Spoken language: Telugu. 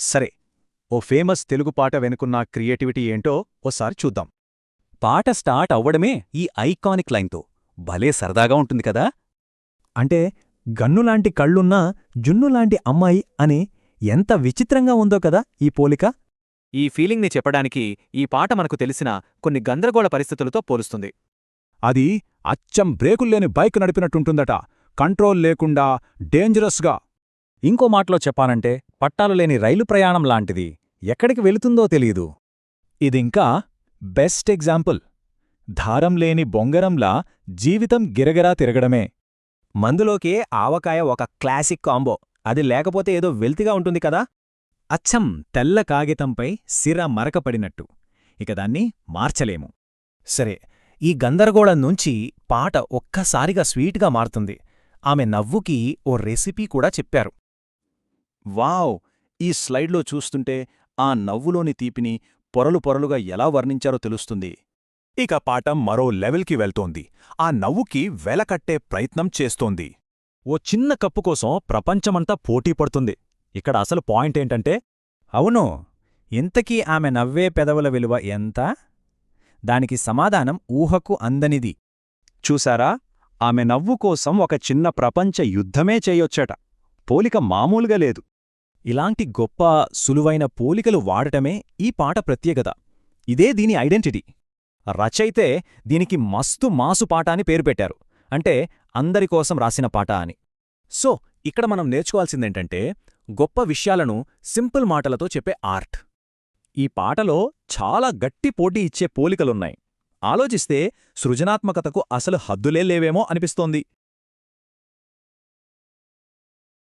సరే, ఓ ఫేమస్ తెలుగు పాట వెనుకున్న క్రియేటివిటీ ఏంటో ఓసారి చూద్దాం. పాట స్టార్ట్ అవ్వడమే ఈ ఐకానిక్ లైన్తో. భలే సరదాగా ఉంటుంది కదా. అంటే గన్నులాంటి కళ్ళున్నా జున్నులాంటి అమ్మాయి అని ఎంత విచిత్రంగా ఉందో కదా ఈ పోలిక. ఈ ఫీలింగ్ని చెప్పడానికి ఈ పాట మనకు తెలిసిన కొన్ని గందరగోళ పరిస్థితులతో పోలుస్తుంది. అది అచ్చం బ్రేకుల్లేని బైక్ నడిపినట్టుంటుందట, కంట్రోల్ లేకుండా, డేంజరస్గా. ఇంకో మాటలో చెప్పాలంటే పట్టాలు లేని రైలు ప్రయాణం లాంటిది. ఎక్కడికి వెళుతుందో తెలీదు. ఇదింకా బెస్ట్ ఎగ్జాంపుల్. దారం లేని బొంగరంలా జీవితం గిరగిరా తిరగడమే. మందులోకే ఆవకాయ ఒక క్లాసిక్ కాంబో. అది లేకపోతే ఏదో వెల్తిగా ఉంటుంది కదా. అచ్చం తెల్ల కాగితంపై సిర మరకపడినట్టు. ఇక దాన్ని మార్చలేము. సరే, ఈ గందరగోళం నుంచి పాట ఒక్కసారిగా స్వీట్గా మారుతుంది. ఆమె నవ్వుకి ఓ రెసిపీ కూడా చెప్పారు. వావ్! ఈ స్లైడ్లో చూస్తుంటే ఆ నవ్వులోని తీపిని పొరలు పొరలుగా ఎలా వర్ణించారో తెలుస్తుంది. ఇక పాట మరో లెవెల్కి వెళ్తోంది. ఆ నవ్వుకి వెలకట్టే ప్రయత్నం చేస్తోంది. ఓ చిన్న కప్పు కోసం ప్రపంచమంతా పోటీ పడుతుంది. ఇక్కడ అసలు పాయింట్ ఏంటంటే, అవును, ఇంతకీ ఆమె నవ్వే పెదవుల విలువ ఎంత? దానికి సమాధానం ఊహకు అందనిది. చూసారా, ఆమె నవ్వు కోసం ఒక చిన్న ప్రపంచ యుద్ధమే చేయొచ్చట. పోలిక మామూలుగా లేదు. ఇలాంటి గొప్ప సులువైన పోలికలు వాడటమే ఈ పాట ప్రత్యేకత. ఇదే దీని ఐడెంటిటీ. రచయితే దీనికి మస్తు మాసు పాట అని పేరు పెట్టారు. అంటే అందరికోసం రాసిన పాట అని. సో ఇక్కడ మనం నేర్చుకోవాల్సిందేంటంటే, గొప్ప విషయాలను సింపుల్ మాటలతో చెప్పే ఆర్ట్. ఈ పాటలో చాలా గట్టి పోటీ ఇచ్చే పోలికలున్నాయి. ఆలోచిస్తే సృజనాత్మకతకు అసలు హద్దులే లేవేమో అనిపిస్తోంది.